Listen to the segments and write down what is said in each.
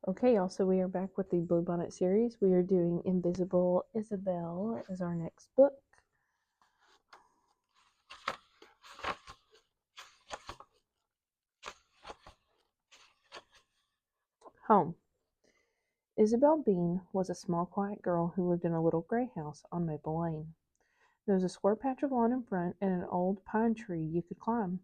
Okay, also we are back with the Bluebonnet series. We are doing Invisible Isabel as our next book. Home. Isabel Bean was a small, quiet girl who lived in a little gray house on Maple Lane. There was a square patch of lawn in front and an old pine tree you could climb.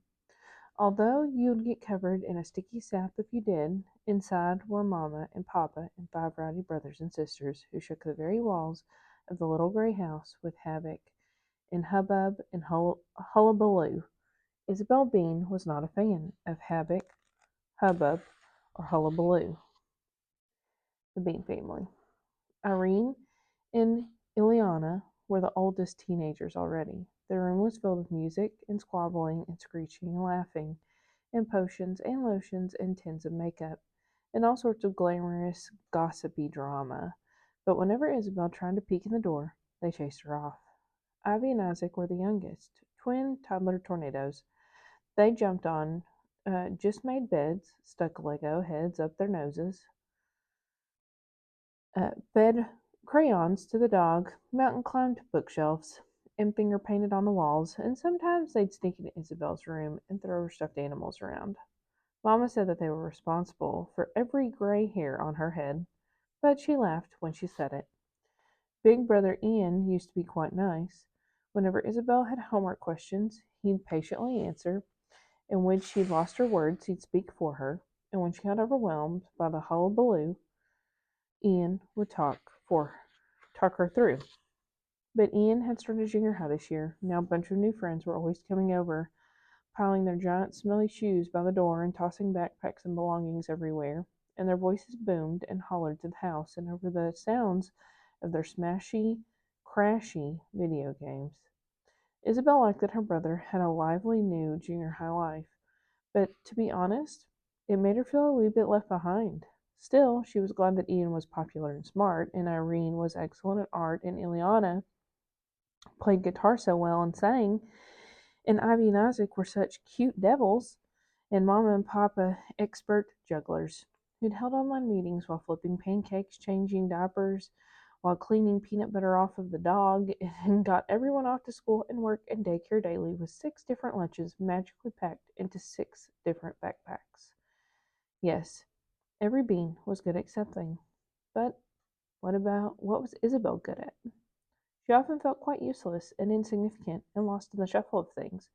Although you'd get covered in a sticky sap if you did, inside were Mama and Papa and 5 rowdy brothers and sisters who shook the very walls of the little gray house with havoc and hubbub and hullabaloo. Isabel Bean was not a fan of havoc, hubbub, or hullabaloo. The Bean family. Irene and Ileana were the oldest teenagers already. Their room was filled with music and squabbling and screeching and laughing, and potions and lotions and tins of makeup, and all sorts of glamorous, gossipy drama. But whenever Isabel tried to peek in the door, they chased her off. Ivy and Isaac were the youngest, twin toddler tornadoes. They jumped on just made beds, stuck Lego heads up their noses, fed crayons to the dog, mountain climbed bookshelves, and finger painted on the walls, and sometimes they'd sneak into Isabel's room and throw her stuffed animals around. Mama said that they were responsible for every gray hair on her head, but she laughed when she said it. Big brother Ian used to be quite nice. Whenever Isabel had homework questions, he'd patiently answer, and when she lost her words, he'd speak for her, and when she got overwhelmed by the hullabaloo, Ian would talk her through. But Ian had started junior high this year. Now a bunch of new friends were always coming over, piling their giant smelly shoes by the door and tossing backpacks and belongings everywhere, and their voices boomed and hollered to the house and over the sounds of their smashy, crashy video games. Isabel liked that her brother had a lively new junior high life, but to be honest, it made her feel a wee bit left behind. Still, she was glad that Ian was popular and smart, and Irene was excellent at art, and Ileana played guitar so well and sang, and Ivy and Isaac were such cute devils, and Mama and Papa expert jugglers, who'd held online meetings while flipping pancakes, changing diapers, while cleaning peanut butter off of the dog, and got everyone off to school and work and daycare daily with 6 different lunches magically packed into 6 different backpacks. Yes, every bean was good at something. But what was Isabel good at? She often felt quite useless and insignificant and lost in the shuffle of things.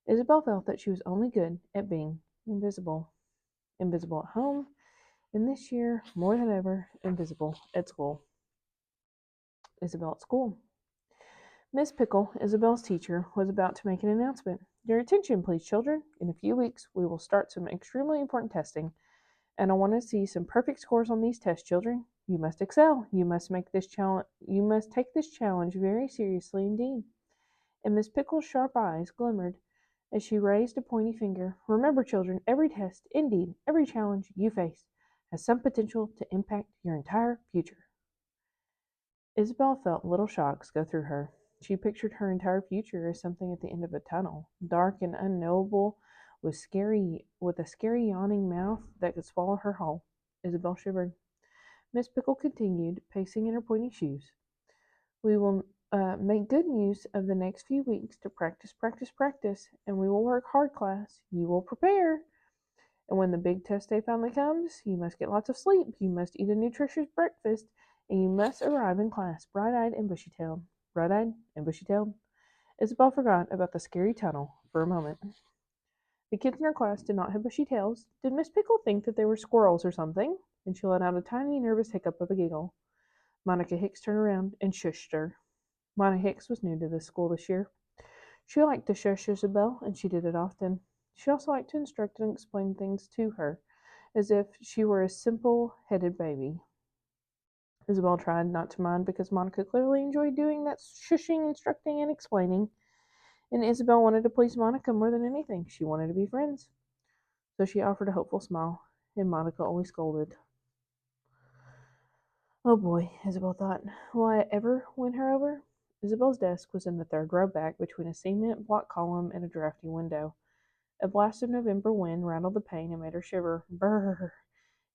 Isabel felt that she was only good at being invisible. Invisible at home, and this year, more than ever, invisible at school. Isabel at school. Miss Pickle, Isabel's teacher, was about to make an announcement. Your attention, please, children. In a few weeks, we will start some extremely important testing, and I want to see some perfect scores on these tests, children. You must excel. You must take this challenge very seriously indeed. And Miss Pickle's sharp eyes glimmered as she raised a pointy finger. Remember, children, every test, indeed every challenge you face, has some potential to impact your entire future. Isabel felt little shocks go through her. She pictured her entire future as something at the end of a tunnel, dark and unknowable, with a scary yawning mouth that could swallow her whole. Isabel shivered. Miss Pickle continued, pacing in her pointy shoes. We will make good use of the next few weeks to practice, practice, practice, and we will work hard, class. You will prepare. And when the big test day finally comes, you must get lots of sleep, you must eat a nutritious breakfast, and you must arrive in class bright-eyed and bushy-tailed. Bright-eyed and bushy-tailed. Isabel forgot about the scary tunnel for a moment. The kids in her class did not have bushy tails. Did Miss Pickle think that they were squirrels or something? And she let out a tiny, nervous hiccup of a giggle. Monica Hicks turned around and shushed her. Monica Hicks was new to the school this year. She liked to shush Isabel, and she did it often. She also liked to instruct and explain things to her, as if she were a simple-headed baby. Isabel tried not to mind because Monica clearly enjoyed doing that shushing, instructing, and explaining, and Isabel wanted to please Monica more than anything. She wanted to be friends. So she offered a hopeful smile, and Monica only scolded. Oh boy, Isabel thought. Will I ever win her over? Isabel's desk was in the third row back between a cement block column and a drafty window. A blast of November wind rattled the pane and made her shiver. Brrr!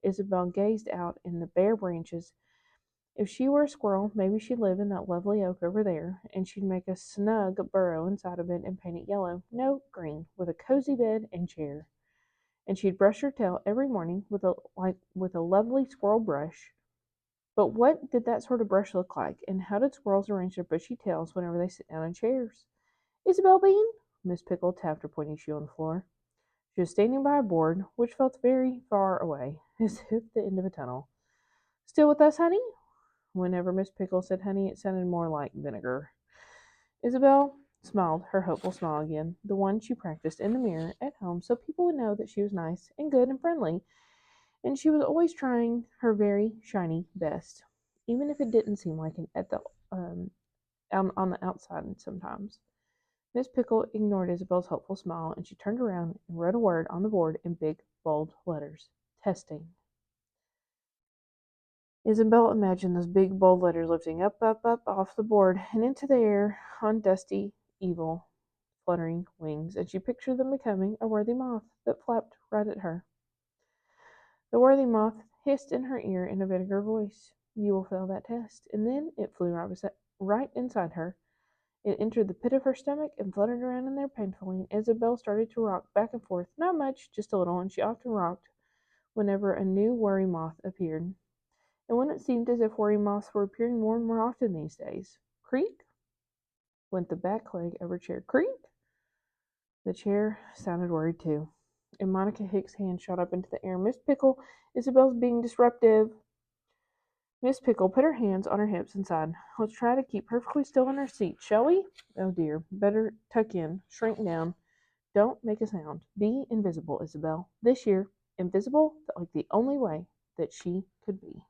Isabel gazed out in the bare branches. If she were a squirrel, maybe she'd live in that lovely oak over there, and she'd make a snug burrow inside of it and paint it yellow, no, green, with a cozy bed and chair. And she'd brush her tail every morning with a lovely squirrel brush. But what did that sort of brush look like, and how did squirrels arrange their bushy tails whenever they sit down in chairs? Isabel Bean? Miss Pickle tapped her pointing shoe on the floor. She was standing by a board, which felt very far away, as if the end of a tunnel. Still with us, honey? Whenever Miss Pickle said honey, it sounded more like vinegar. Isabel smiled her hopeful smile again, the one she practiced in the mirror at home so people would know that she was nice and good and friendly, and she was always trying her very shiny best, even if it didn't seem like it at the on the outside sometimes. Miss Pickle ignored Isabel's hopeful smile, and she turned around and wrote a word on the board in big, bold letters. Testing. Isabel imagined those big, bold letters lifting up, up, up off the board and into the air on dusty, evil, fluttering wings, and she pictured them becoming a worthy moth that flapped right at her. The worthy moth hissed in her ear in a vinegar voice, "You will fail that test." And then it flew right inside her. It entered the pit of her stomach and fluttered around in there painfully, and Isabel started to rock back and forth, not much, just a little, and she often rocked whenever a new worry moth appeared. And when it seemed as if worry moths were appearing more and more often these days, creak went the back leg of her chair. Creak! The chair sounded worried too. And Monica Hicks' hand shot up into the air. Miss Pickle, Isabel's being disruptive. Miss Pickle put her hands on her hips and sighed. Let's try to keep perfectly still in our seats, shall we? Oh dear, better tuck in, shrink down. Don't make a sound. Be invisible, Isabel. This year, invisible like the only way that she could be.